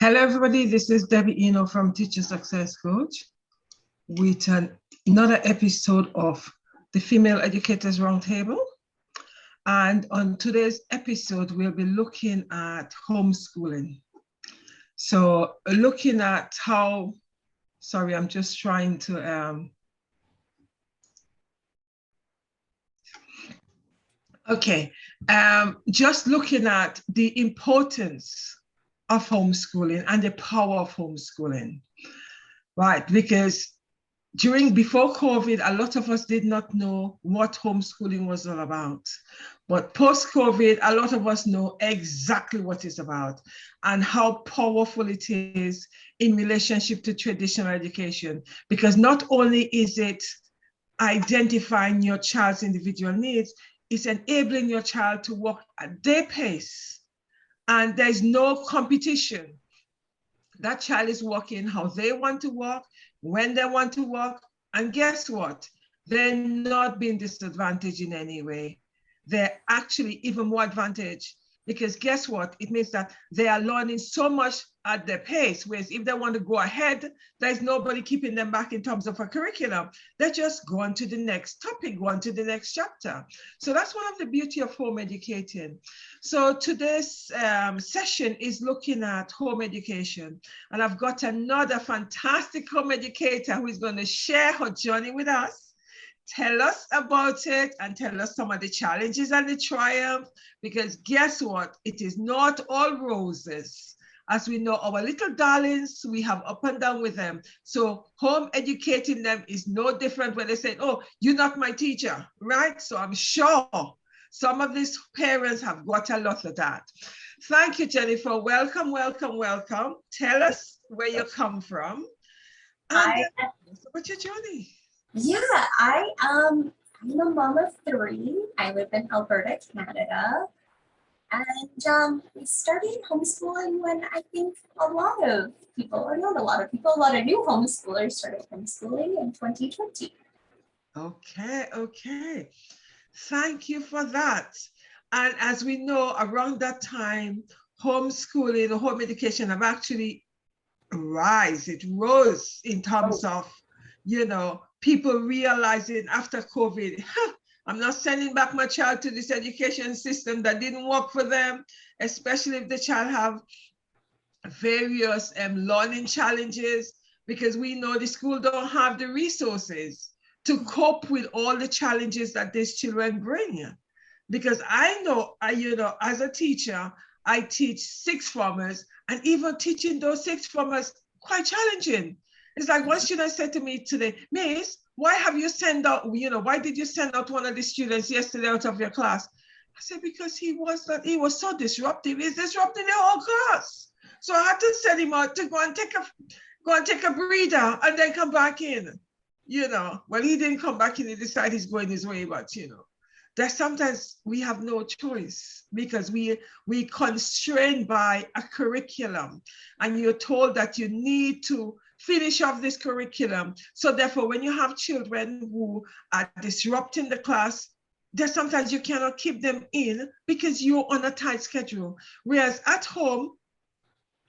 Hello, everybody. This is Debbie Eno from Teacher Success Coach with another episode of the Female Educators Roundtable. And on today's episode, we'll be looking at homeschooling. So looking at how, sorry, I'm just trying to, just looking at the importance of homeschooling and the power of homeschooling, right? Because before COVID, a lot of us did not know what homeschooling was all about. But post-COVID, a lot of us know exactly what it's about and how powerful it is in relationship to traditional education. Because not only is it identifying your child's individual needs, it's enabling your child to walk at their pace. And there's no competition. That child is walking how they want to walk, when they want to walk. And guess what? They're not being disadvantaged in any way. They're actually even more advantaged because guess what? It means that they are learning so much at their pace, whereas if they want to go ahead, there's nobody keeping them back in terms of a curriculum. They're just going to the next topic, going to the next chapter. So that's one of the beauty of home educating. So today's session is looking at home education. And I've got another fantastic home educator who is going to share her journey with us, tell us about it, and tell us some of the challenges and the triumph, because guess what? It is not all roses. As we know, our little darlings, we have up and down with them. So home educating them is no different when they say, oh, you're not my teacher, right? So I'm sure some of these parents have got a lot of that. Thank you, Jennifer. Welcome, welcome, welcome. Tell us where you come from. And what's your journey? Yeah, I'm a mom of three. I live in Alberta, Canada. And we started homeschooling when I think a lot of people, or not a lot of people, a lot of new homeschoolers started homeschooling in 2020. Okay. Thank you for that. And as we know, around that time, homeschooling, home education have actually it rose in terms of, people realizing after COVID, I'm not sending back my child to this education system that didn't work for them, especially if the child have various learning challenges, because we know the school don't have the resources to cope with all the challenges that these children bring. Because I know, as a teacher, I teach sixth formers, and even teaching those sixth formers quite challenging. It's like one student said to me today, Miss, why have you sent out, why did you send out one of the students yesterday out of your class? I said, because he was so disruptive. He's disrupting the whole class. So I had to send him out to go and take a breather and then come back in. Well, he didn't come back in, he decided he's going his way, but that sometimes we have no choice because we constrained by a curriculum, and you're told that you need to finish off this curriculum. So therefore, when you have children who are disrupting the class, there's sometimes you cannot keep them in because you're on a tight schedule. Whereas at home,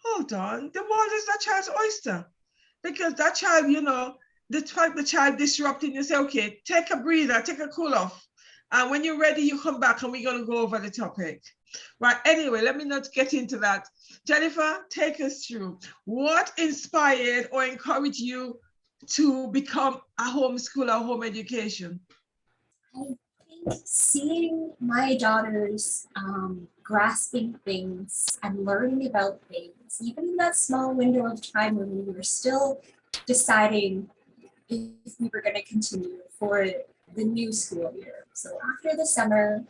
hold on, the world is that child's oyster. Because that child, the child disrupting, you say, okay, take a breather, take a cool off. And when you're ready, you come back and we're going to go over the topic. Right, anyway, let me not get into that. Jennifer, take us through. What inspired or encouraged you to become a homeschooler, home education? I think seeing my daughters grasping things and learning about things, even in that small window of time when we were still deciding if we were going to continue for the new school year. So after the summer,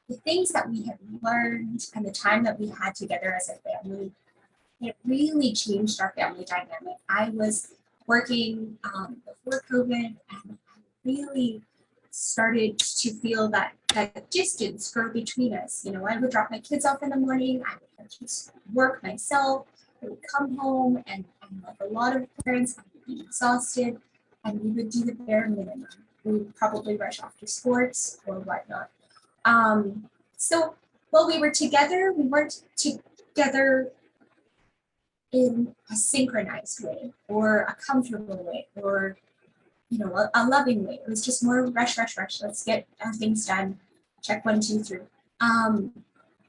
the things that we had learned and the time that we had together as a family, it really changed our family dynamic. I was working before COVID, and I really started to feel that distance grow between us. I would drop my kids off in the morning, I would just work myself, I would come home, and like a lot of parents, I would be exhausted, and we would do the bare minimum. We would probably rush off to sports or whatnot. So while we were together, we weren't together in a synchronized way or a comfortable way or a loving way. It was just more rush, rush, rush. Let's get things done. Check 1, 2, 3.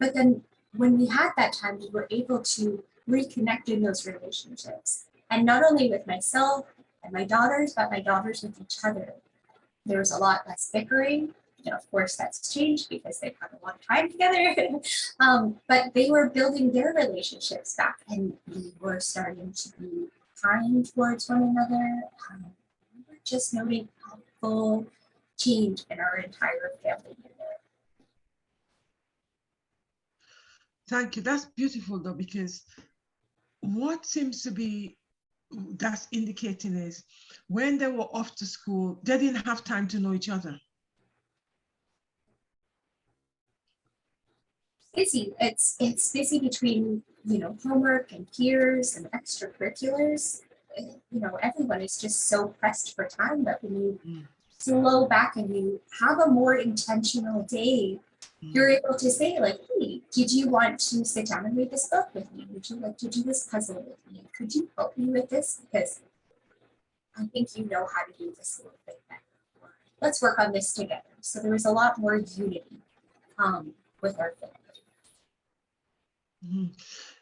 But then when we had that time, we were able to reconnect in those relationships. And not only with myself and my daughters, but my daughters with each other. There was a lot less bickering. Of course, that's changed because they've had a lot of time together. But they were building their relationships back, and we were starting to be kind towards one another. We were just noting a full change in our entire family unit. Thank you. That's beautiful, though, because what seems to be that's indicating is when they were off to school, they didn't have time to know each other. Busy. It's busy between homework and peers and extracurriculars. Everyone is just so pressed for time that when you slow back and you have a more intentional day, you're able to say, like, hey, did you want to sit down and read this book with me? Would you like to do this puzzle with me? Could you help me with this? Because I think you know how to do this a little bit better. Or, let's work on this together. So there was a lot more unity with our family.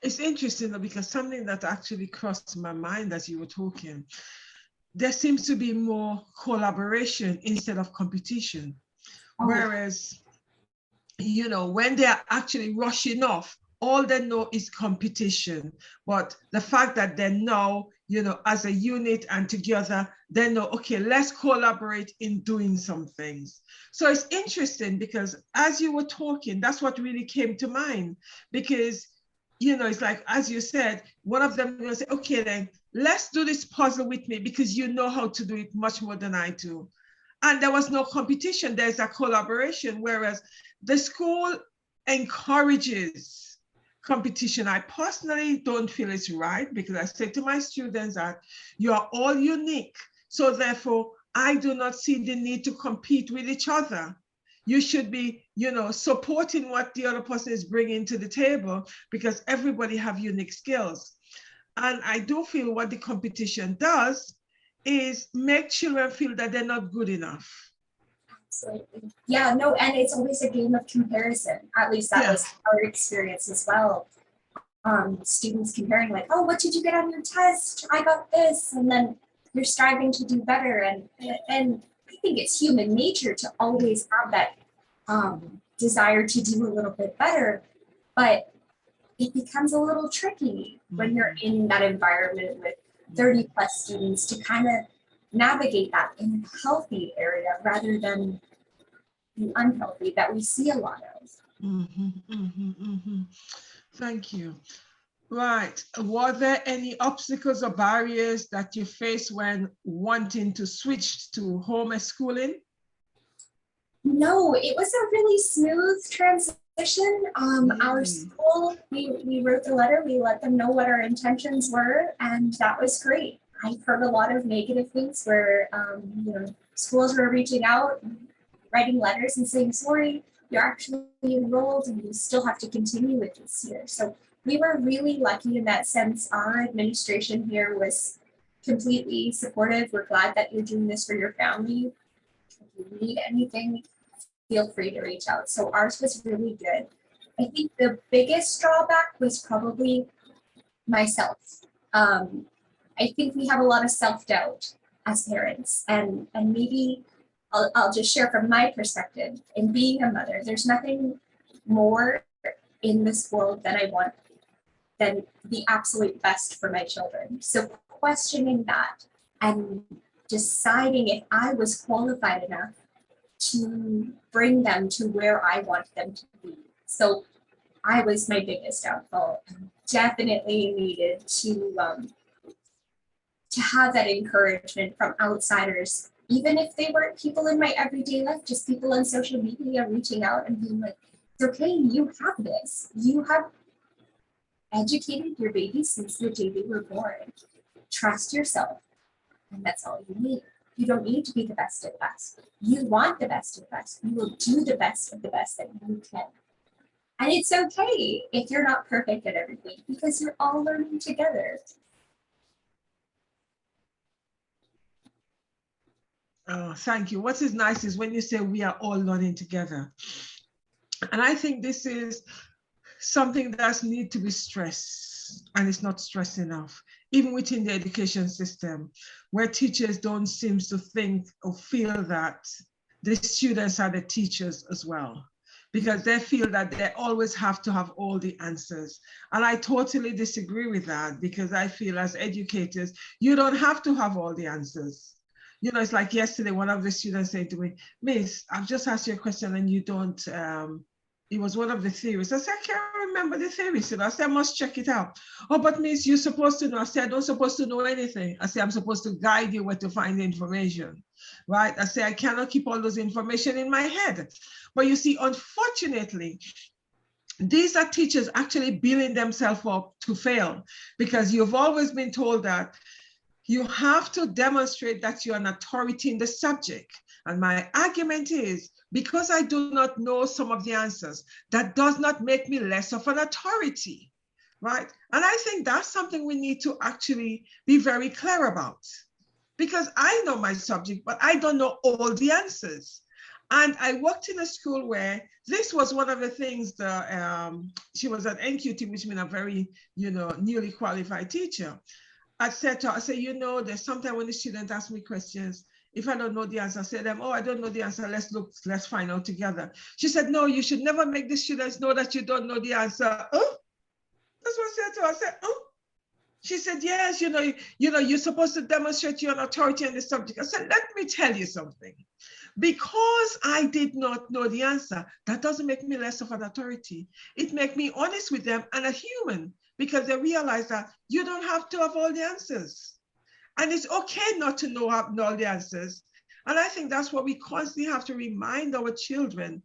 It's interesting, though, because something that actually crossed my mind as you were talking, there seems to be more collaboration instead of competition. Whereas, when they're actually rushing off, all they know is competition. But the fact that they know, as a unit and together, they know, okay, let's collaborate in doing some things. So it's interesting because as you were talking, that's what really came to mind. Because, it's like, as you said, one of them will say, okay, then let's do this puzzle with me because you know how to do it much more than I do. And there was no competition, there's a collaboration, whereas the school encourages competition. I personally don't feel it's right because I say to my students that you are all unique. So therefore, I do not see the need to compete with each other. You should be, supporting what the other person is bringing to the table because everybody have unique skills. And I do feel what the competition does is make children feel that they're not good enough. Absolutely. Yeah, no, and it's always a game of comparison. At least that was our experience as well. Students comparing like, oh, what did you get on your test? I got this. And then you're striving to do better. And I think it's human nature to always have that desire to do a little bit better. But it becomes a little tricky when you're in that environment with 30 plus students to kind of navigate that in a healthy area rather than the unhealthy that we see a lot of. Thank you. Right. Were there any obstacles or barriers that you faced when wanting to switch to homeschooling? No, it was a really smooth transition. Our school, we wrote the letter, we let them know what our intentions were, and that was great. I've heard a lot of negative things where schools were reaching out, writing letters and saying, sorry, you're actually enrolled and you still have to continue with this year. So we were really lucky in that sense. Our administration here was completely supportive. We're glad that you're doing this for your family. If you need anything, feel free to reach out. So ours was really good. I think the biggest drawback was probably myself. I think we have a lot of self-doubt as parents, and maybe I'll just share from my perspective. In being a mother, there's nothing more in this world that I want than the absolute best for my children. So questioning that and deciding if I was qualified enough to bring them to where I want them to be. So I was my biggest downfall. Definitely needed to have that encouragement from outsiders, even if they weren't people in my everyday life, just people on social media reaching out and being like, it's okay, you have this. You have educated your baby since the day they were born. Trust yourself, and that's all you need. You don't need to be the best of the best. You want the best of the best. You will do the best of the best that you can. And it's okay if you're not perfect at everything because you're all learning together. Oh, thank you. What is nice is when you say we are all learning together. And I think this is something that needs to be stressed, and it's not stressed enough, even within the education system, where teachers don't seem to think or feel that the students are the teachers as well, because they feel that they always have to have all the answers. And I totally disagree with that, because I feel as educators, you don't have to have all the answers. You know, it's like yesterday, one of the students said to me, Miss, I've just asked you a question and you don't, it was one of the theories. I said, I can't remember the theories. You know, I said, I must check it out. Oh, but Miss, you're supposed to know. I said, I don't supposed to know anything. I said, I'm supposed to guide you where to find the information, right? I said, I cannot keep all those information in my head. But you see, unfortunately, these are teachers actually building themselves up to fail, because you've always been told that you have to demonstrate that you're an authority in the subject. And my argument is, because I do not know some of the answers, that does not make me less of an authority, right? And I think that's something we need to actually be very clear about, because I know my subject, but I don't know all the answers. And I worked in a school where this was one of the things that she was an NQT, which means a very, newly qualified teacher. I said to her, I said, there's sometimes when the students ask me questions, if I don't know the answer, I say to them, oh, I don't know the answer, let's find out together. She said, no, you should never make the students know that you don't know the answer. Oh, that's what I said to her. I said, oh. She said, yes, you're supposed to demonstrate your authority in the subject. I said, let me tell you something. Because I did not know the answer, that doesn't make me less of an authority. It makes me honest with them and a human, because they realize that you don't have to have all the answers. And it's okay not to know all the answers. And I think that's what we constantly have to remind our children,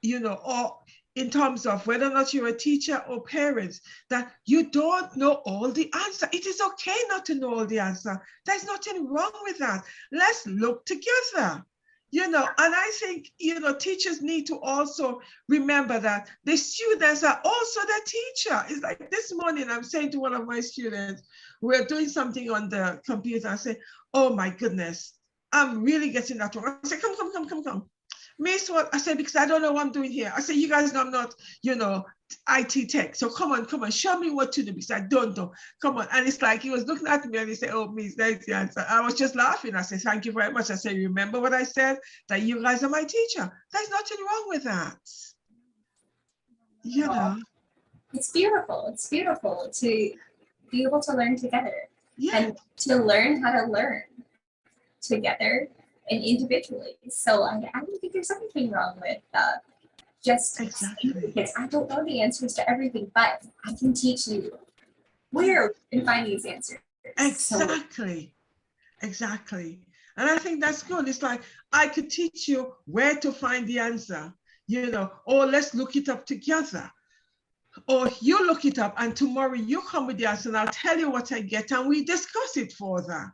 or in terms of whether or not you're a teacher or parents, that you don't know all the answer. It is okay not to know all the answer. There's nothing wrong with that. Let's look together. And I think, teachers need to also remember that the students are also the teacher. It's like this morning, I'm saying to one of my students, we're doing something on the computer. I say, oh my goodness, I'm really getting that wrong. I say, come. Miss, what? I said, because I don't know what I'm doing here. I said, you guys know I'm not, IT tech. So come on, show me what to do, because I don't know. Come on. And it's like, he was looking at me and he said, oh, Miss, that's the answer. I was just laughing. I said, thank you very much. I said, remember what I said? That you guys are my teacher. There's nothing wrong with that. It's beautiful. It's beautiful to be able to learn together. Yeah. And to learn how to learn together and individually. So I don't think there's anything wrong with exactly. Because I don't know the answers to everything, but I can teach you where you can find these answers. Exactly. And I think that's good. It's like, I could teach you where to find the answer, or let's look it up together. Or you look it up and tomorrow you come with the answer and I'll tell you what I get and we discuss it further.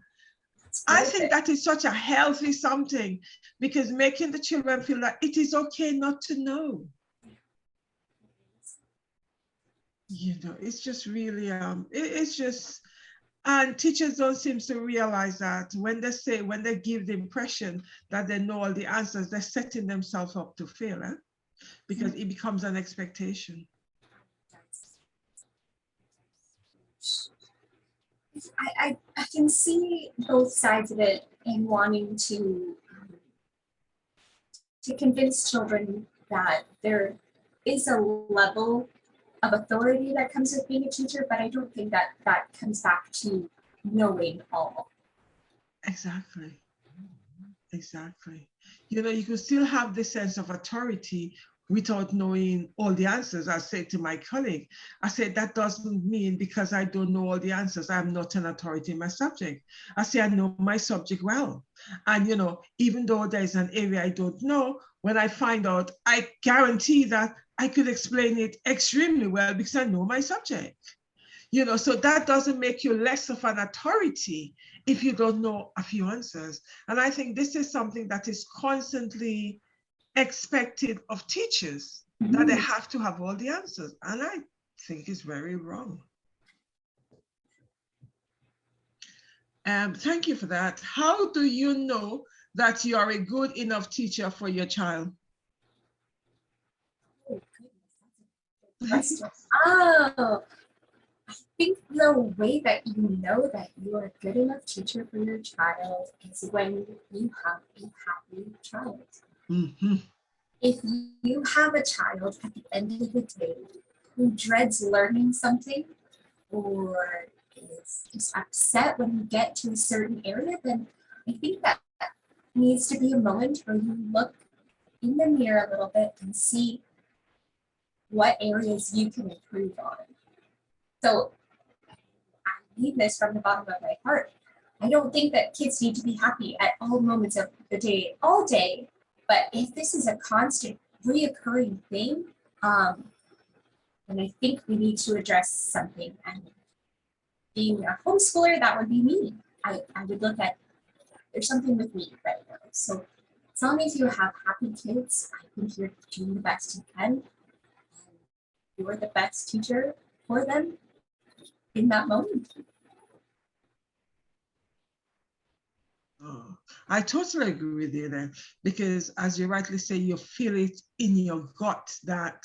I think that is such a healthy something, because making the children feel that it is okay not to know. It's just really, it's just, and teachers don't seem to realize that when they give the impression that they know all the answers, they're setting themselves up to fail, because it becomes an expectation. I can see both sides of it in wanting to convince children that there is a level of authority that comes with being a teacher, but I don't think that comes back to knowing all. Exactly. You can still have the sense of authority without knowing all the answers. I said to my colleague, I said, that doesn't mean because I don't know all the answers, I'm not an authority in my subject. I say, I know my subject well. And, even though there's an area I don't know, when I find out, I guarantee that I could explain it extremely well because I know my subject. So that doesn't make you less of an authority if you don't know a few answers. And I think this is something that is constantly expected of teachers, that they have to have all the answers. And I think it's very wrong. Thank you for that. How do you know that you are a good enough teacher for your child? Oh, goodness, oh, I think the way that you know that you are a good enough teacher for your child is when you have a happy child. If you have a child at the end of the day who dreads learning something or is just upset when you get to a certain area, then I think that needs to be a moment where you look in the mirror a little bit and see what areas you can improve on. So I mean this from the bottom of my heart. I don't think that kids need to be happy at all moments of the day, all day. But if this is a constant reoccurring thing, then I think we need to address something. And being a homeschooler, that would be me. I would look at, there's something with me right now. So as long as you have happy kids, I think you're doing the best you can. You're the best teacher for them in that moment. Oh, I totally agree with you there, because as you rightly say, you feel it in your gut that,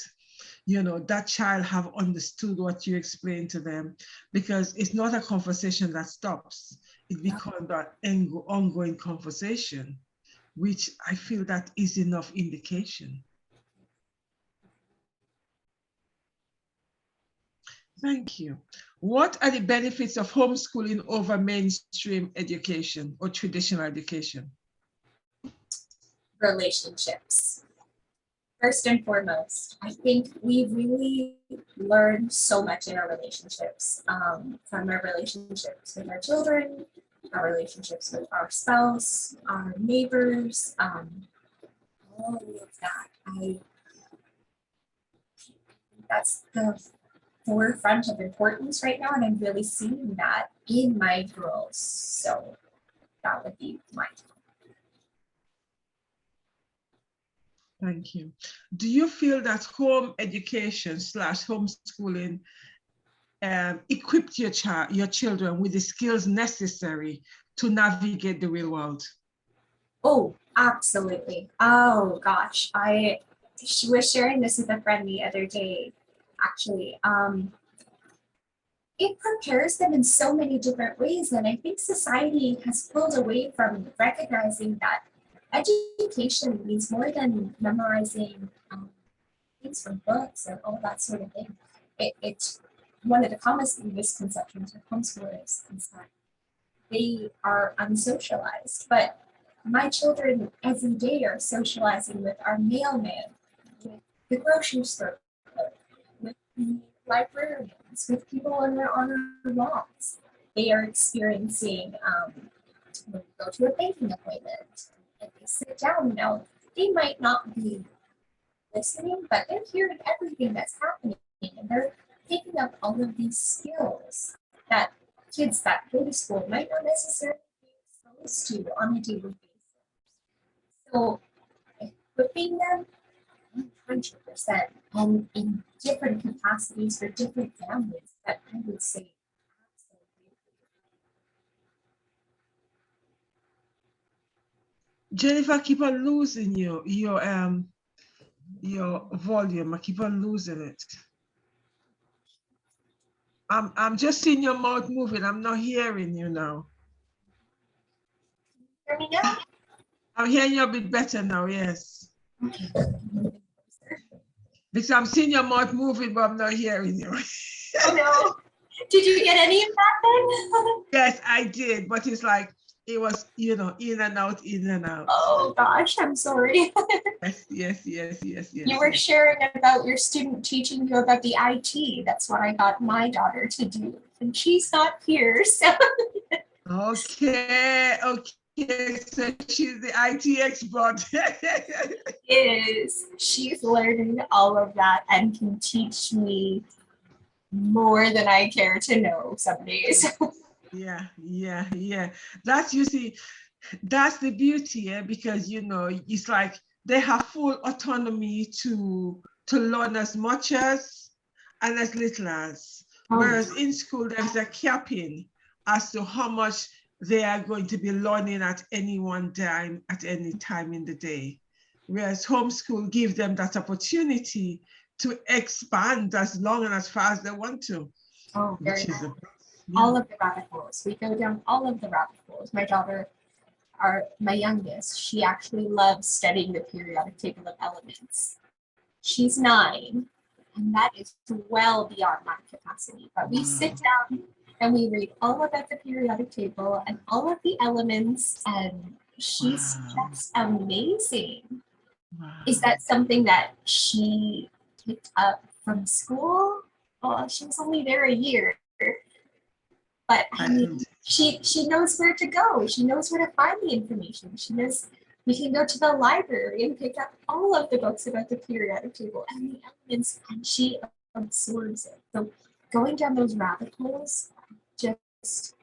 you know, that child have understood what you explained to them, because it's not a conversation that stops. It becomes that ongoing conversation, which I feel that is enough indication. Thank you. What are the benefits of homeschooling over mainstream education or traditional education? Relationships. First and foremost, I think we really learned so much in our relationships, from our relationships with our children, our relationships with our spouse, our neighbors, all of that. That's the forefront of importance right now, and I'm really seeing that in my girls. So that would be my time. Thank you. Do you feel that home education / homeschooling equipped your children with the skills necessary to navigate the real world? Oh, absolutely. Oh gosh, she was sharing this with a friend the other day, actually. It prepares them in so many different ways, and I think society has pulled away from recognizing that education means more than memorizing things from books and all that sort of thing. It's one of the common misconceptions of homeschoolers is that they are unsocialized, but my children every day are socializing with our mailman, with the grocery store clerk, with the librarians, with people on their lawns. They are experiencing when we go to a banking appointment and they sit down. Now, they might not be listening, but they're hearing everything that's happening, and they're picking up all of these skills that kids that go to school might not necessarily be exposed to on a daily basis. So equipping them 100% and in different capacities for different families, that I would say absolutely. Jennifer, I keep on losing your volume. I keep on losing it. I'm just seeing your mouth moving. I'm not hearing you now. Hear me now? I'm hearing you a bit better now, yes. Okay. Because I'm seeing your mouth moving, but I'm not hearing you. Oh no. Did you get any of that then? Yes, I did, but it's like, it was, you know, in and out, in and out. Oh gosh, I'm sorry. Yes. You were sharing about your student teaching you about the IT. That's what I got my daughter to do. And she's not here, so. Okay, so she's the IT expert. Is. She's learning all of that and can teach me more than I care to know some days. Yeah. That's, you see, that's the beauty, because, you know, it's like they have full autonomy to to learn as much as and as little as. Whereas in school, there's a capping as to how much they are going to be learning at any one time, at any time in the day. Whereas homeschool gives them that opportunity to expand as long and as far as they want to. Oh, very nice. All of the rabbit holes. We go down all of the rabbit holes. My daughter, my youngest, she actually loves studying the periodic table of elements. She's 9, and that is well beyond my capacity. But we sit down and we read all about the periodic table and all of the elements, and she's just amazing. Is that something that she picked up from school? Well, she was only there a year, but I mean, she knows where to go. She knows where to find the information. She knows we can go to the library and pick up all of the books about the periodic table and the elements, and she absorbs it. So going down those rabbit holes, just,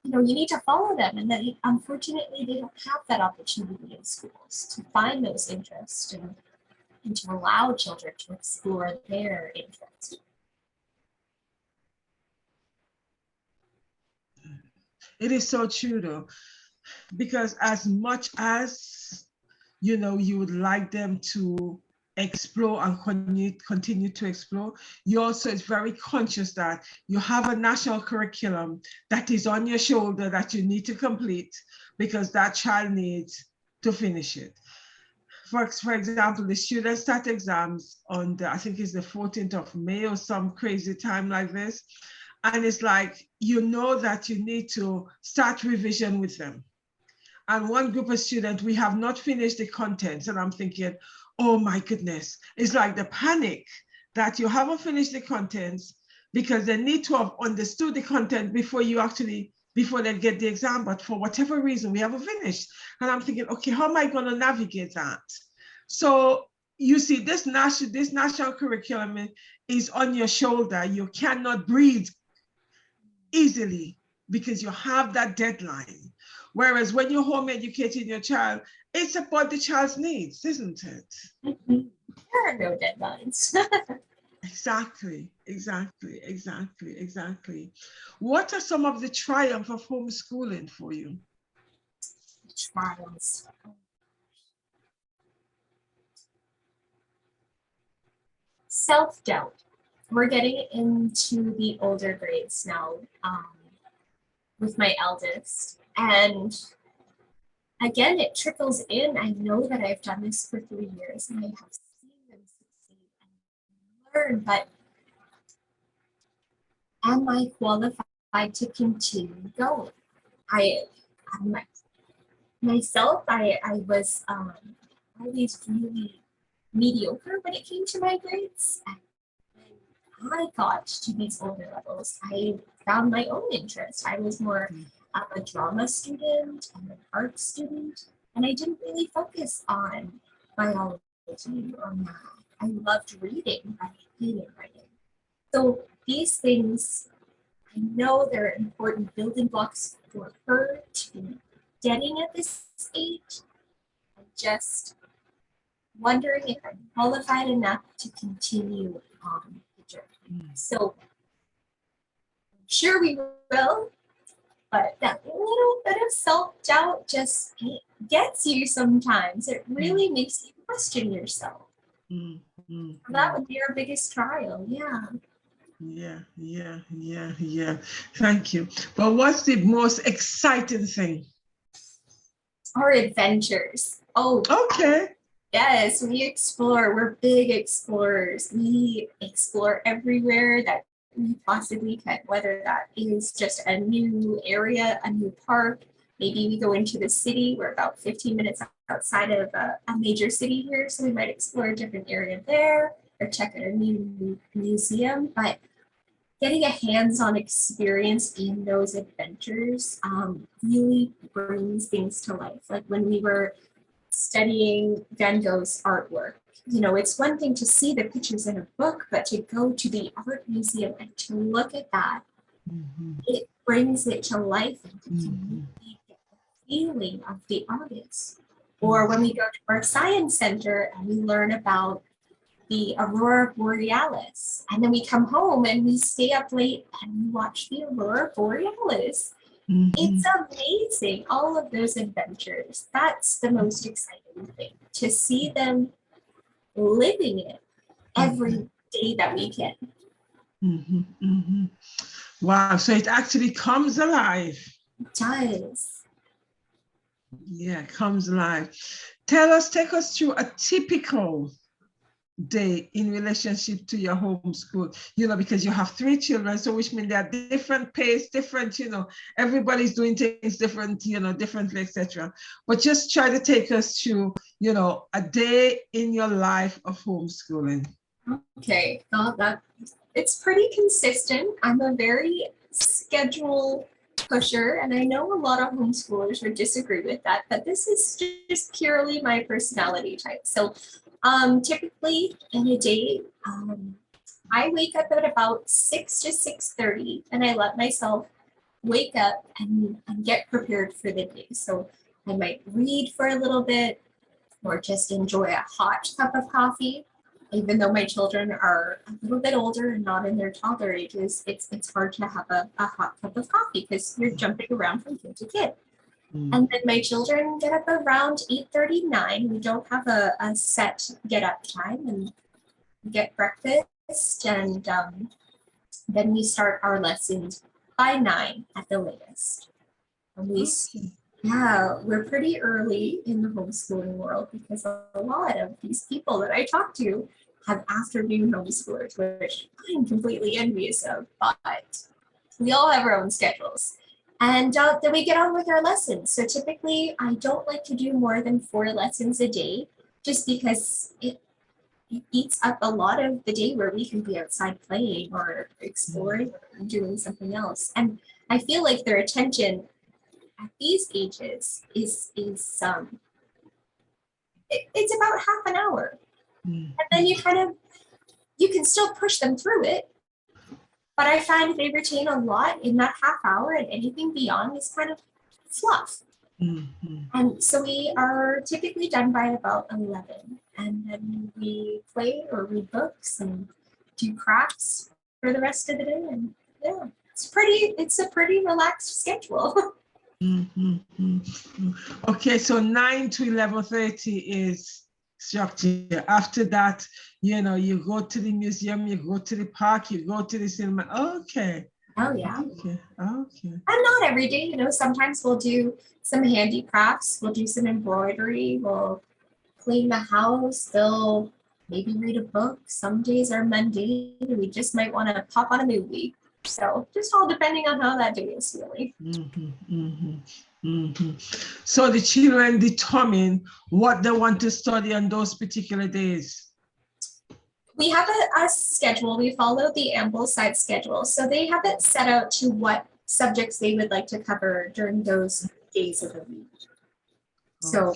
you need to follow them. And then unfortunately, they don't have that opportunity in schools to find those interests and to allow children to explore their interests. It is so true though, because as much as, you would like them to explore and continue to explore, you also is very conscious that you have a national curriculum that is on your shoulder that you need to complete because that child needs to finish it. For example, the students start exams on I think it's the 14th of May or some crazy time like this. And it's like, that you need to start revision with them. And one group of students, we have not finished the contents. And I'm thinking, oh my goodness, it's like the panic that you haven't finished the contents because they need to have understood the content before they get the exam. But for whatever reason, we haven't finished. And I'm thinking, okay, how am I going to navigate that? So you see, this national curriculum is on your shoulder. You cannot breathe easily because you have that deadline. Whereas when you're home educating your child, it's about the child's needs, isn't it? There are no deadlines. Exactly. What are some of the triumphs of homeschooling for you? Triumphs. Self-doubt. We're getting into the older grades now with my eldest. And again, it trickles in. I know that I've done this for 3 years and I have seen them succeed and learn, but am I qualified to continue going? Myself, I was always really mediocre when it came to my grades. And when I got to these older levels, I found my own interest. I was more a drama student and an art student, and I didn't really focus on biology or math. I loved reading, but I hated writing. So these things, I know they're important building blocks for her to be getting at this age. I'm just wondering if I'm qualified enough to continue on the journey. So I'm sure we will, but that little bit of self-doubt just gets you sometimes. It really makes you question yourself. That would be our biggest trial, yeah. Yeah. Thank you. But what's the most exciting thing? Our adventures. Oh, okay. Yes, we explore. We're big explorers. We explore everywhere that we possibly can, whether that is just a new area, a new park. Maybe we go into the city. We're about 15 minutes outside of a major city here, so we might explore a different area there or check out a new museum. But getting a hands-on experience in those adventures really brings things to life. Like when we were studying Van Gogh's artwork, it's one thing to see the pictures in a book, but to go to the art museum and to look at that, it brings it to life and you can really get the feeling of the artist. Or when we go to our science center and we learn about the aurora borealis. And then we come home and we stay up late and we watch the aurora borealis. It's amazing, all of those adventures. That's the most exciting thing, to see them living it every day that we can. Wow, so it actually comes alive. It does. Yeah, it comes alive. Take us through a typical day in relationship to your homeschool, because you have 3 children, so which means they're different pace, different, everybody's doing things different, differently, etc. But just try to take us through, a day in your life of homeschooling. Okay, it's pretty consistent. I'm a very schedule pusher, and I know a lot of homeschoolers would disagree with that, but this is just purely my personality type. So typically in a day, I wake up at about 6 to 6:30, and I let myself wake up and get prepared for the day. So I might read for a little bit, or just enjoy a hot cup of coffee. Even though my children are a little bit older and not in their toddler ages, it's hard to have a hot cup of coffee because you're jumping around from kid to kid. And then my children get up around 8:39. We don't have a set get up time, and get breakfast, and then we start our lessons by 9 at the latest. And we're pretty early in the homeschooling world, because a lot of these people that I talk to have afternoon homeschoolers, which I'm completely envious of, but we all have our own schedules. And then we get on with our lessons. So typically I don't like to do more than 4 lessons a day, just because it eats up a lot of the day where we can be outside playing or exploring or doing something else. And I feel like their attention at these ages is it's about half an hour. And then you can still push them through it, but I find they retain a lot in that half hour, and anything beyond is kind of fluff. And so we are typically done by about 11, and then we play or read books and do crafts for the rest of the day. And yeah, it's a pretty relaxed schedule. Okay, so 9 to 11:30 is structure. After that, you go to the museum, you go to the park, you go to the cinema. Okay. Oh yeah. Okay. And not every day, sometimes we'll do some handicrafts, we'll do some embroidery, we'll clean the house, they'll maybe read a book. Some days are mundane, we just might want to pop on a movie. So just all depending on how that day is, really. So the children determine what they want to study on those particular days. We have a schedule. We follow the Ambleside schedule. So they have it set out to what subjects they would like to cover during those days of the week. So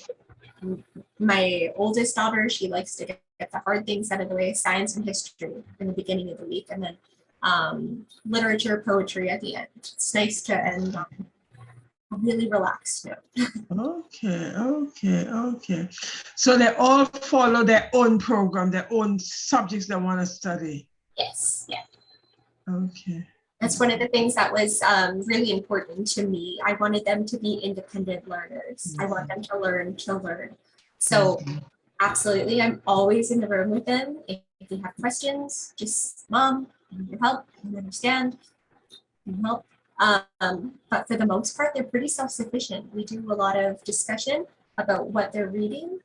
my oldest daughter, she likes to get the hard things out of the way, science and history in the beginning of the week, and then literature, poetry at the end. It's nice to end on a really relaxed note. Okay. So they all follow their own program, their own subjects they want to study. Yes, yeah. Okay. That's one of the things that was really important to me. I wanted them to be independent learners. I want them to learn. So absolutely, I'm always in the room with them. If they have questions, just Mom, I need your help. I understand. I need help. But for the most part, they're pretty self-sufficient. We do a lot of discussion about what they're reading,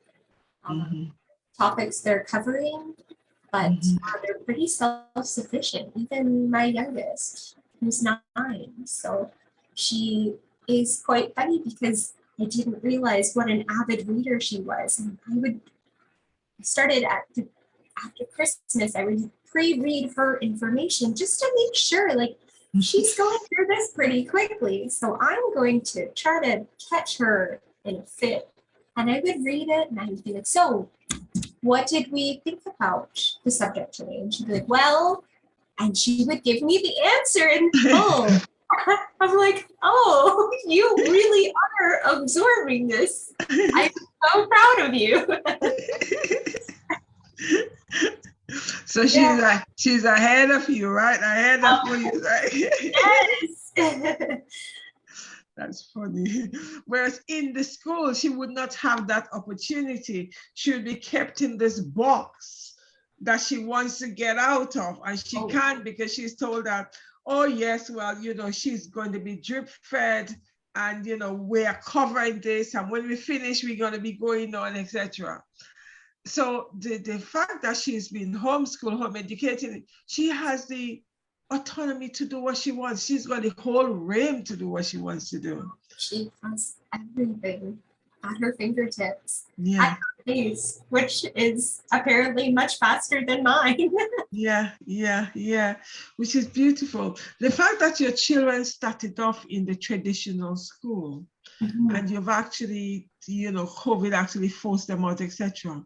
topics they're covering, but they're pretty self-sufficient. Even my youngest, who's 9, so she is quite funny because I didn't realize what an avid reader she was. And I started after Christmas, I would pre-read her information just to make sure, like, she's going through this pretty quickly. So I'm going to try to catch her in a fit. And I would read it and I would be like, so what did we think about the subject today? And she'd be like, well, and she would give me the answer in full. I'm like, oh, you really are absorbing this. I'm so proud of you. So she's ahead of you, right? Ahead of you, right? Yes. That's funny. Whereas in the school, she would not have that opportunity. She would be kept in this box that she wants to get out of, and she can't because she's told that, oh yes, well, she's going to be drip fed, and we're covering this, and when we finish, we're going to be going on, etc. So the fact that she's been homeschooled, home educated, she has the autonomy to do what she wants. She's got the whole reign to do what she wants to do. She has everything at her fingertips. Yeah. At her pace, which is apparently much faster than mine. Yeah, which is beautiful. The fact that your children started off in the traditional school, and you've actually, COVID actually forced them out, etc.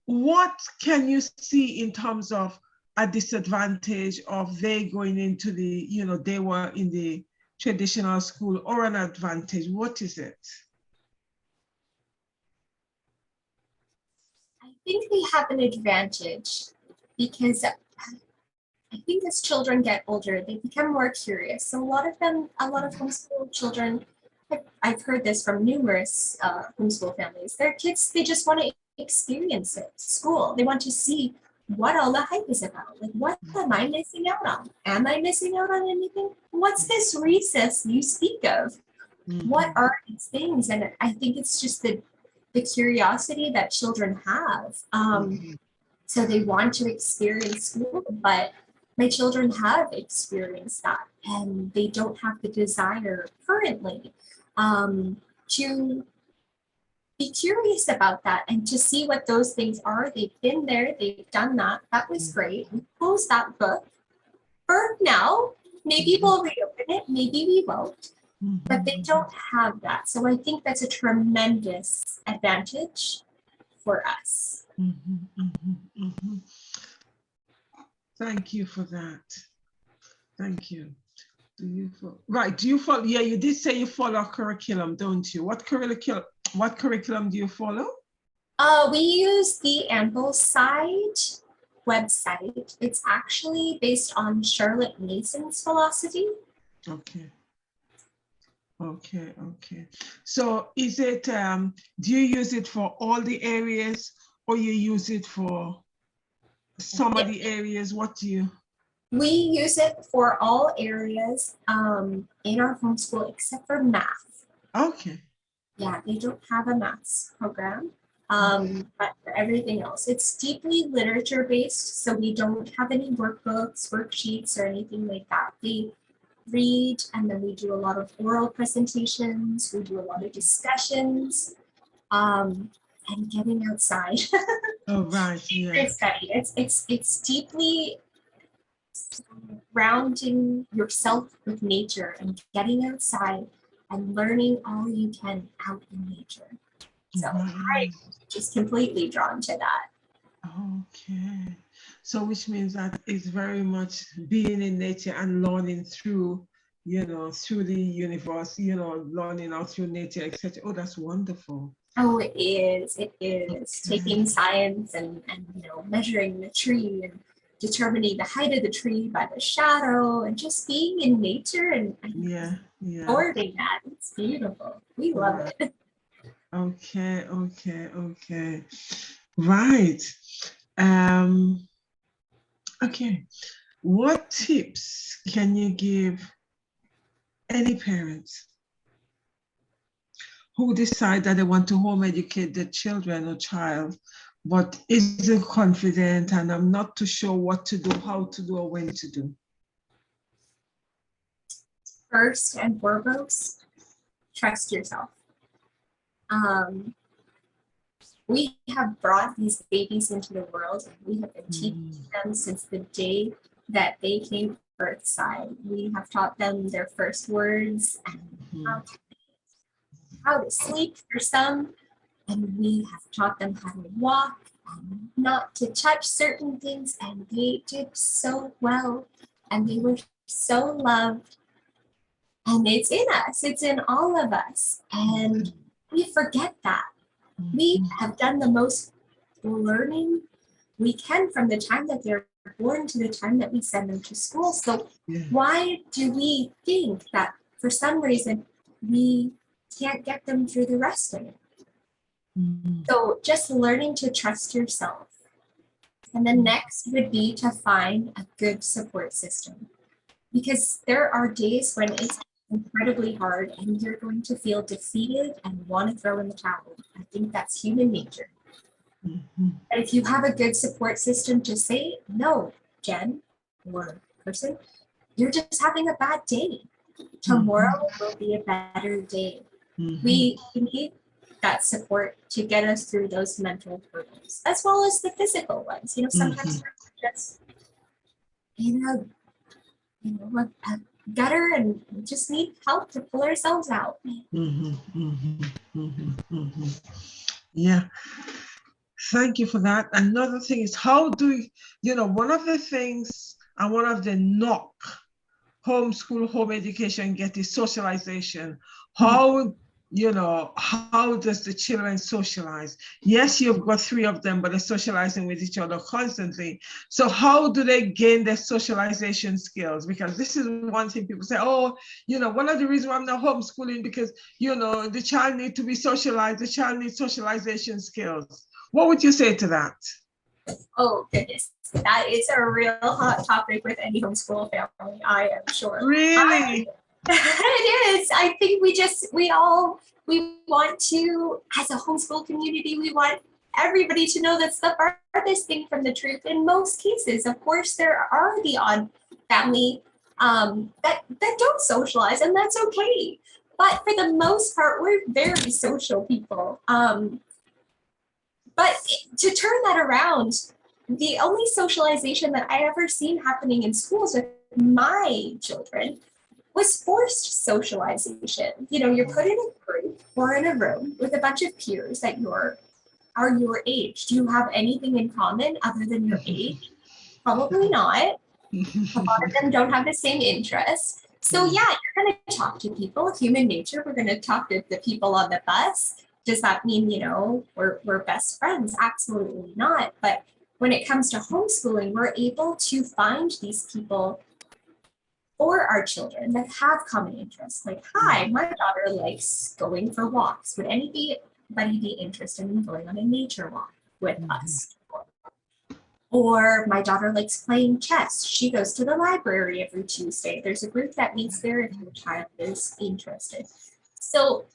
What can you see in terms of a disadvantage of they going into the, they were in the traditional school, or an advantage? What is it? I think they have an advantage because I think as children get older, they become more curious. So a lot of homeschool children, I've heard this from numerous homeschool families, their kids, they just want to experience it, school. They want to see what all the hype is about. Like, what am I missing out on? Am I missing out on anything? What's this recess you speak of? What are these things? And I think it's just the curiosity that children have. So they want to experience school, but my children have experienced that, and they don't have the desire currently to be curious about that and to see what those things are. They've been there, they've done that. That was great. We closed that book for now. Maybe we'll reopen it, maybe we won't, but they don't have that. So I think that's a tremendous advantage for us. Thank you for that. Thank you. Do you follow? Yeah, you did say you follow a curriculum, don't you? What curriculum do you follow? We use the Ambleside website. It's actually based on Charlotte Mason's philosophy. Okay. So is it, do you use it for all the areas, or you use it for some of the areas? What do you? We use it for all areas in our homeschool except for math. Okay. Yeah, they don't have a maths program, but for everything else, it's deeply literature based. So we don't have any workbooks, worksheets, or anything like that. We read, and then we do a lot of oral presentations. We do a lot of discussions, and getting outside. Oh, right. Yeah. Study. It's deeply grounding yourself with nature and getting outside and learning all you can out in nature. So I'm just completely drawn to that. Okay. So which means that it's very much being in nature and learning through, through the universe, learning out through nature, etc. Oh, that's wonderful. Oh, it is. It is. Okay. Taking science and measuring the tree and determining the height of the tree by the shadow, and just being in nature and observing that. It's beautiful. We love it. Okay. Right. Okay. What tips can you give any parents who decide that they want to home educate their children or child, but isn't confident, and I'm not too sure what to do, how to do, or when to do? First and foremost, trust yourself. We have brought these babies into the world, and we have been teaching them since the day that they came earthside. We have taught them their first words and how to sleep for some, and we have taught them how to walk and not to touch certain things, and they did so well, and they were so loved, and it's in us, it's in all of us, and we forget that. We have done the most learning we can from the time that they're born to the time that we send them to school. So Yeah. why do we think that for some reason we can't get them through the rest of it? Mhm. So just learning to trust yourself. And then next would be to find a good support system, because there are days when it's incredibly hard and you're going to feel defeated and want to throw in the towel. I think that's human nature. Mhm. But if you have a good support system to say, no, Jen or person, you're just having a bad day. Tomorrow will be a better day. Mhm. We need that support to get us through those mental hurdles, as well as the physical ones. You know, sometimes we're just in a gutter and we just need help to pull ourselves out. Mhm. Mhm. Mhm. Mhm. Yeah. Thank you for that. Another thing is, how do one of the things and one of the knock homeschool, home education get is socialization. How does the children socialize? Yes, you've got 3 of them, but they're socializing with each other constantly. So how do they gain their socialization skills? Because this is one thing people say, oh, one of the reasons why I'm not homeschooling, because, the child needs to be socialized, the child needs socialization skills. What would you say to that? Oh, goodness. That is a real hot topic with any homeschool family, I am sure. Really? It is. I think we want to, as a homeschool community, we want everybody to know that's the farthest thing from the truth in most cases. Of course, there are the odd family that don't socialize, and that's okay. But for the most part, we're very social people. But to turn that around, the only socialization that I ever seen happening in schools with my children was forced socialization. You're put in a group or in a room with a bunch of peers that are your age. Do you have anything in common other than your age? Probably not. A lot of them don't have the same interests. So yeah, you're going to talk to people, human nature. We're going to talk to the people on the bus. Does that mean, we're best friends? Absolutely not. But when it comes to homeschooling, we're able to find these people for our children that have common interests. Like, hi, my daughter likes going for walks. Would anybody be interested in going on a nature walk with us? Or my daughter likes playing chess. She goes to the library every Tuesday. There's a group that meets there if your child is interested. So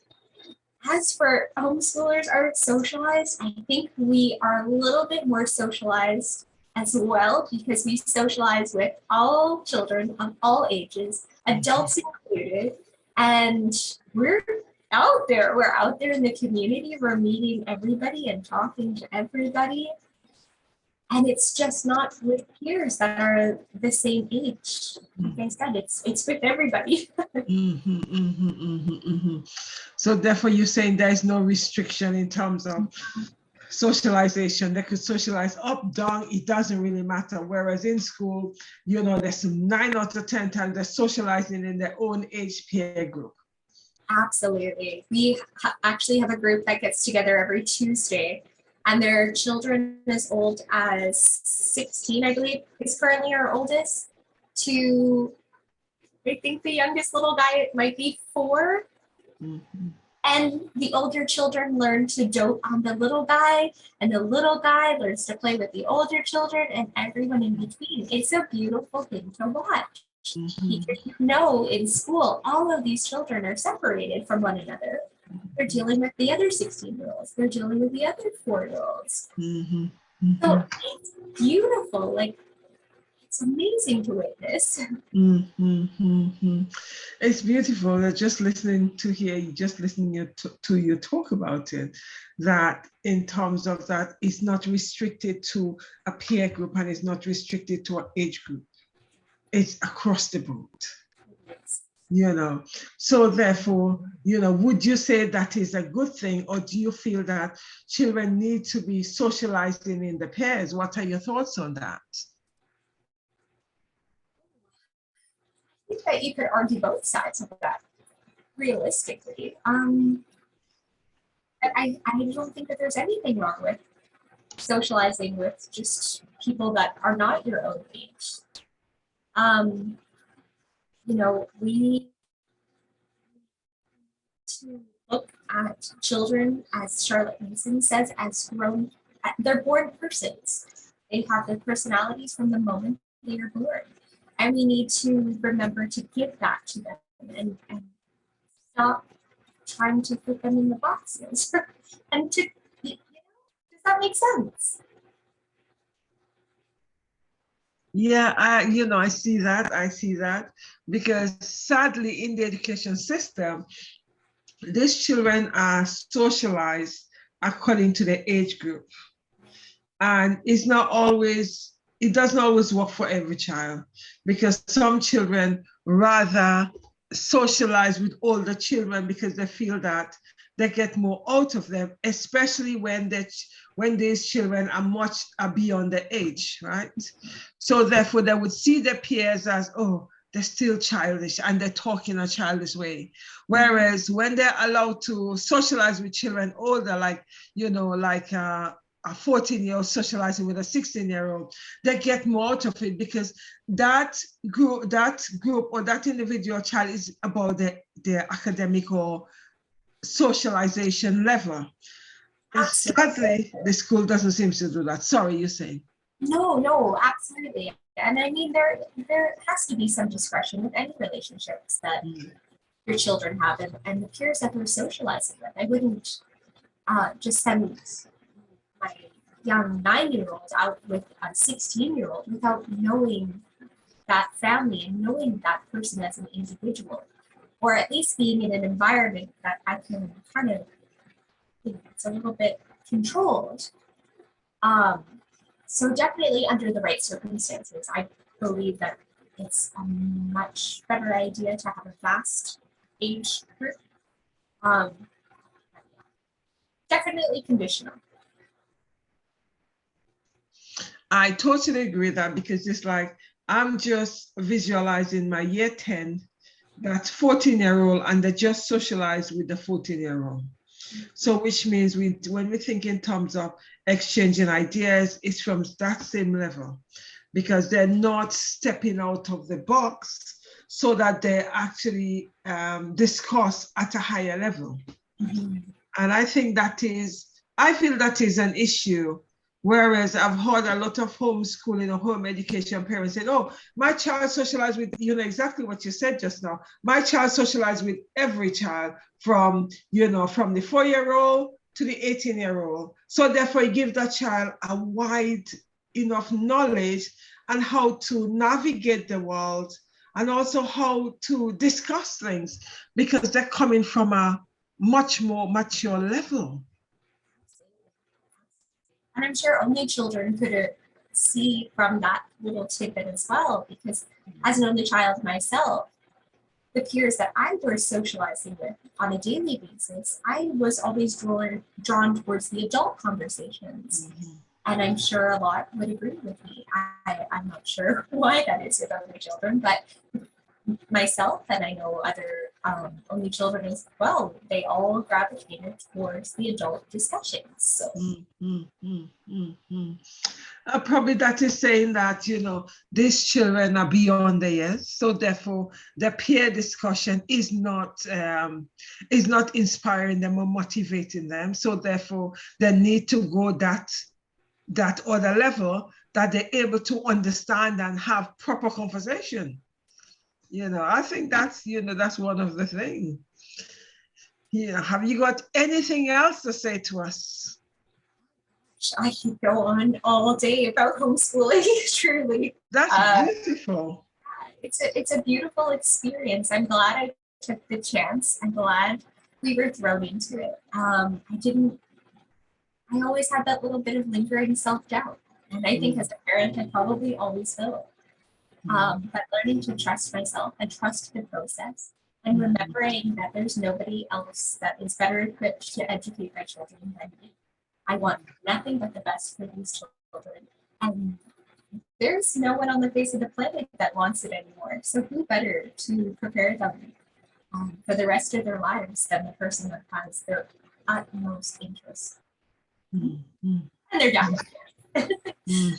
as for homeschoolers are socialized, I think we are a little bit more socialized as well, because we socialize with all children of all ages, adults included, and we're out there. We're out there in the community. We're meeting everybody and talking to everybody. And it's just not with peers that are the same age. Like I said, it's with everybody. So therefore, you're saying there is no restriction in terms of socialization. They could socialize up, down, it doesn't really matter. Whereas in school, there's 9 out of 10 times they're socializing in their own age peer group. Absolutely. We actually have a group that gets together every Tuesday, and their children as old as 16, I believe, is currently our oldest, to, I think the youngest little guy might be 4. And the older children learn to dote on the little guy, and the little guy learns to play with the older children, and everyone in between. It's a beautiful thing to watch. Because in school, all of these children are separated from one another. They're dealing with the other 16-year-olds. They're dealing with the other 4-year-olds. So it's beautiful. Like, it's amazing to witness. It's beautiful. Just listening to you talk about it, that in terms of that, it's not restricted to a peer group and it's not restricted to an age group. It's across the board. So therefore, would you say that is a good thing, or do you feel that children need to be socializing in the pairs? What are your thoughts on that? I think that you could argue both sides of that, realistically. But I don't think that there's anything wrong with socializing with just people that are not your own age. You know, we to look at children, as Charlotte Mason says, as grown, they're born persons. They have their personalities from the moment they are born. And we need to remember to give that to them and stop trying to put them in the boxes. And to, you know, does that make sense? Yeah, I see that because sadly in the education system, these children are socialized according to their age group. And it doesn't always work for every child, because some children rather socialize with older children because they feel that they get more out of them, especially when these children are beyond the age, right? So therefore they would see their peers as, oh, they're still childish and they talk in a childish way. Whereas when they're allowed to socialize with children older, like, a 14-year-old socializing with a 16-year-old, they get more out of it, because that group or that individual child is about their academic or socialization level. And sadly, the school doesn't seem to do that. Sorry, you're saying? No, absolutely. And I mean, there has to be some discretion with any relationships that your children have and the peers that they're socializing with. I wouldn't just send my young 9-year-old out with a 16-year-old without knowing that family and knowing that person as an individual, or at least being in an environment that I can kind of, it's a little bit controlled. So definitely under the right circumstances, I believe that it's a much better idea to have a vast age group. Definitely conditional. I totally agree with that, because it's like, I'm just visualizing my year 10, that 14-year-old, and they just socialize with the 14-year-old. So which means when we think in terms of exchanging ideas, it's from that same level, because they're not stepping out of the box, so that they actually discuss at a higher level. Mm-hmm. And I feel that is an issue. Whereas I've heard a lot of homeschooling or home education parents say, oh, my child socialized with, exactly what you said just now. My child socialized with every child from the 4-year-old to the 18-year-old. So therefore it gives that child a wide enough knowledge on how to navigate the world, and also how to discuss things, because they're coming from a much more mature level. And I'm sure only children could see from that little tidbit as well, because as an only child myself, the peers that I was socializing with on a daily basis, I was always drawn towards the adult conversations. Mm-hmm. And I'm sure a lot would agree with me. I'm not sure why that is with other children, but myself, and I know other only children as well, they all gravitated towards the adult discussions. So probably that is saying that these children are beyond their years, so therefore the peer discussion is not inspiring them or motivating them. So therefore they need to go that other level, that they're able to understand and have proper conversation. I think that's one of the things. Have you got anything else to say to us? I could go on all day about homeschooling. Truly, that's beautiful. It's a beautiful experience. I'm glad I took the chance. I'm glad we were thrown into it. I always had that little bit of lingering self-doubt, and I think as a parent, I probably always will. But learning to trust myself and trust the process, and remembering that there's nobody else that is better equipped to educate my children than me. I want nothing but the best for these children. And there's no one on the face of the planet that wants it anymore. So who better to prepare them for the rest of their lives than the person that has their utmost interest? And they're down.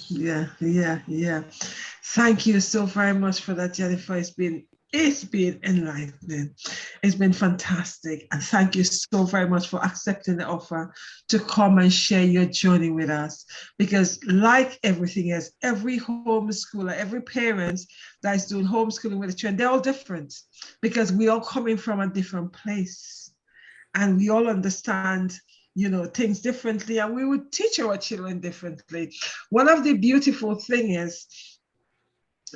Yeah. Thank you so very much for that, Jennifer. It's been enlightening. It's been fantastic. And thank you so very much for accepting the offer to come and share your journey with us. Because like everything else, every homeschooler, every parent that is doing homeschooling with a children, they're all different because we all coming from a different place. And we all understand, things differently, and we would teach our children differently. One of the beautiful things is,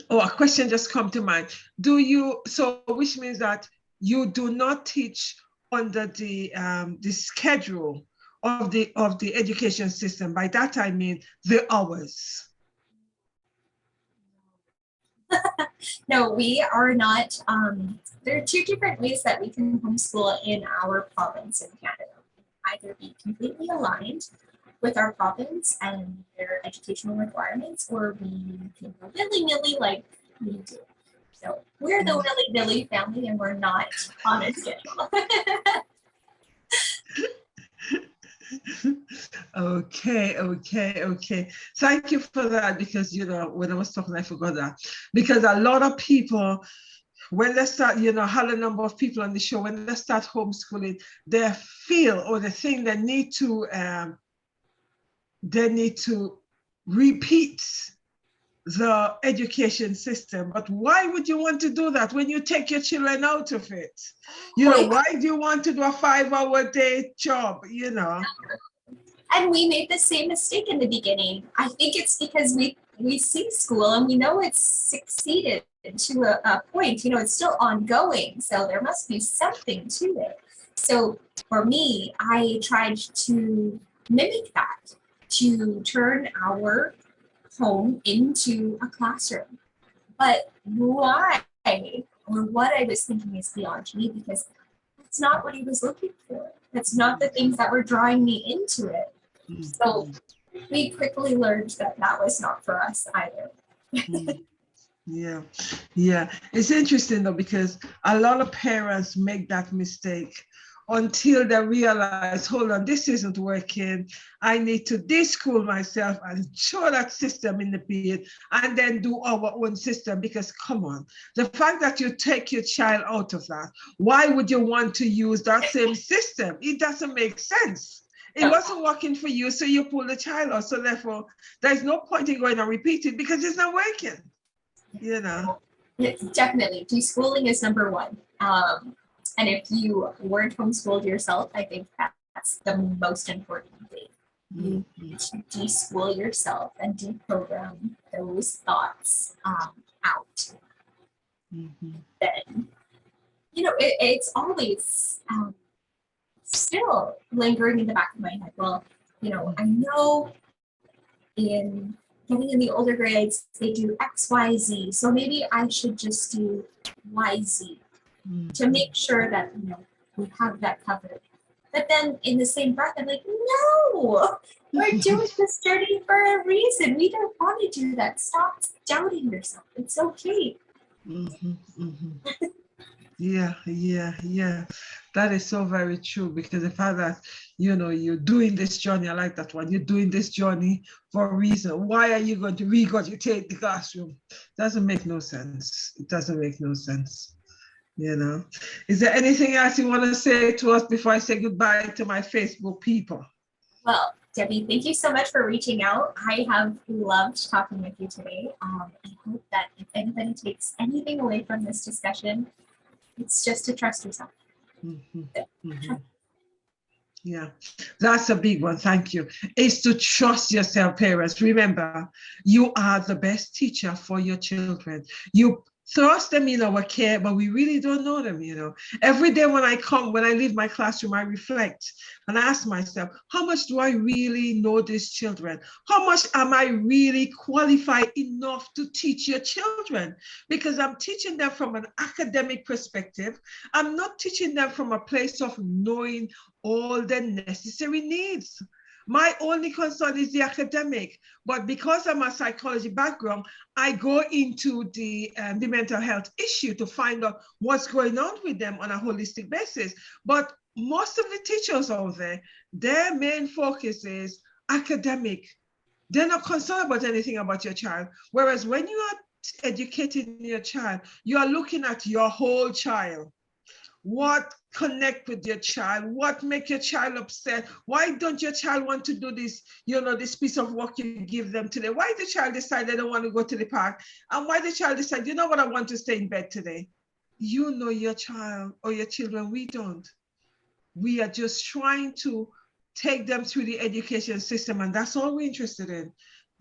a question just come to mind. Which means that you do not teach under the schedule of the education system. By that I mean the hours. No, we are not. There are two different ways that we can homeschool in our province in Canada. Either be completely aligned with our province and their educational requirements, or we can go willy-nilly like we do. So we're the willy-nilly family, and we're not on a schedule. Okay. Thank you for that, because when I was talking, I forgot that. Because a lot of people, when they start, had a number of people on the show, when they start homeschooling, they feel, or they think they need to repeat the education system. But why would you want to do that when you take your children out of it? Why do you want to do a 5-hour day job, And we made the same mistake in the beginning. I think it's because we see school and we know it's succeeded to a point, it's still ongoing. So there must be something to it. So for me, I tried to mimic that, to turn our home into a classroom. But why, or what I was thinking, is beyond me, because that's not what he was looking for. That's not the things that were drawing me into it. So we quickly learned that was not for us either. Yeah. It's interesting though, because a lot of parents make that mistake until they realize, hold on, this isn't working. I need to de-school myself and show that system in the bed, and then do our own system. Because come on, the fact that you take your child out of that, why would you want to use that same system? It doesn't make sense. It wasn't working for you, so you pull the child out. So therefore, there's no point in going and repeat it because it's not working. It's definitely, deschooling is number one. And if you weren't homeschooled yourself, I think that's the most important thing. You need to deschool yourself and deprogram those thoughts out. Then, it's always still lingering in the back of my head. Well, I know in getting in the older grades, they do X, Y, Z. So maybe I should just do Y, Z to make sure that, we have that covered. But then in the same breath, I'm like, no, we're doing this journey for a reason. We don't want to do that. Stop doubting yourself. It's okay. Yeah. That is so very true, because the fact that, you're doing this journey, I like that one. You're doing this journey for a reason. Why are you going to regurgitate the classroom? Doesn't make no sense. It doesn't make no sense. Is there anything else you want to say to us before I say goodbye to my Facebook people? Well, Debbie, thank you so much for reaching out. I have loved talking with you today. I hope that if anybody takes anything away from this discussion, it's just to trust yourself. Yeah, that's a big one. Thank you. It's to trust yourself, parents. Remember, you are the best teacher for your children. You thrust them in our care, but we really don't know them, Every day when I leave my classroom, I reflect and ask myself, how much do I really know these children? How much am I really qualified enough to teach your children? Because I'm teaching them from an academic perspective. I'm not teaching them from a place of knowing all the necessary needs. My only concern is the academic, but because I'm a psychology background, I go into the mental health issue to find out what's going on with them on a holistic basis. But most of the teachers out there, their main focus is academic. They're not concerned about anything about your child. Whereas when you are educating your child, you are looking at your whole child. What connect with your child? What make your child upset? Why don't your child want to do this, this piece of work you give them today? Why the child decide they don't want to go to the park? And why the child decide, you know what, I want to stay in bed today? You know your child or your children, we don't. We are just trying to take them through the education system, and that's all we're interested in.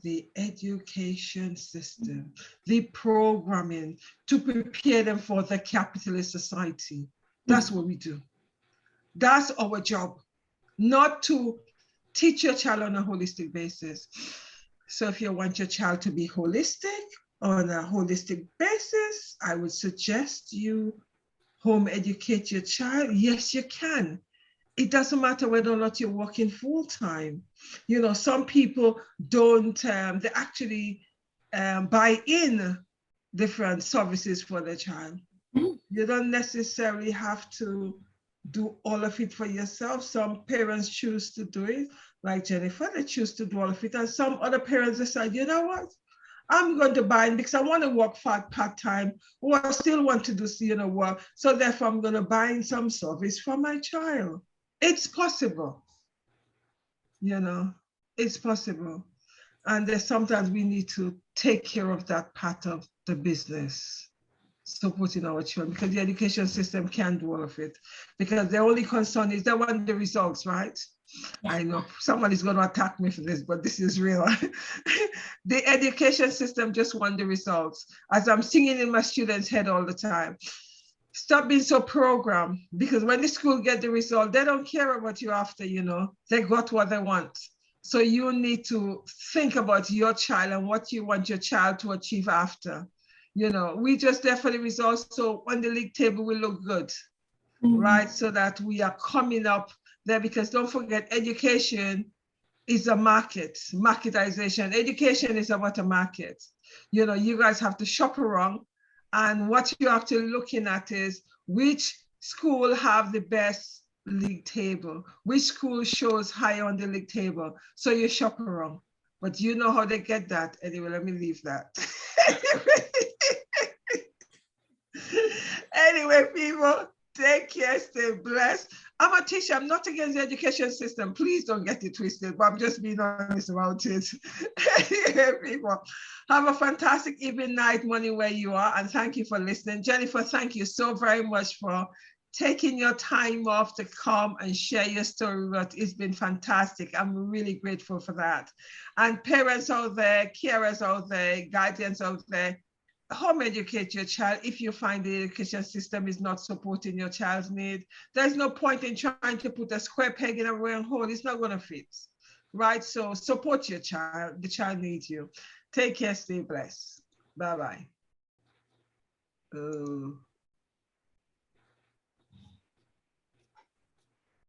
The education system, the programming to prepare them for the capitalist society. That's what we do. That's our job, not to teach your child on a holistic basis. So if you want your child to be holistic on a holistic basis, I would suggest you home educate your child. Yes, you can. It doesn't matter whether or not you're working full time. Some people don't, they actually buy in different services for their child. You don't necessarily have to do all of it for yourself. Some parents choose to do it, like Jennifer, they choose to do all of it. And some other parents decide, you know what? I'm going to buy in because I want to work part-time, or I still want to do, work. So therefore, I'm going to buy in some service for my child. It's possible. It's possible. And sometimes we need to take care of that part of the business, supporting our children, because the education system can't do all of it, because the only concern is they want the results, right? Yeah. I know someone is going to attack me for this, but this is real. The education system just want the results. As I'm singing in my students' head all the time, stop being so programmed, because when the school get the result, they don't care about you after, they got what they want. So you need to think about your child and what you want your child to achieve after. We just there for the results, so on the league table we look good, right? So that we are coming up there, because don't forget, education is a marketization. Education is about a market. You guys have to shop around, and what you're actually looking at is which school have the best league table, which school shows high on the league table. So you shop around, but you know how they get that. Anyway, let me leave that. Anyway, people, take care, stay blessed. I'm a teacher. I'm not against the education system. Please don't get it twisted, but I'm just being honest about it. Anyway, people, have a fantastic evening, night, morning where you are, and thank you for listening. Jennifer, thank you so very much for taking your time off to come and share your story with us. It's been fantastic. I'm really grateful for that. And parents out there, carers out there, guardians out there, home educate your child. If you find the education system is not supporting your child's need, there's no point in trying to put a square peg in a round hole. It's not going to fit, right? So support your child. The child needs you. Take care, stay blessed. Bye-bye.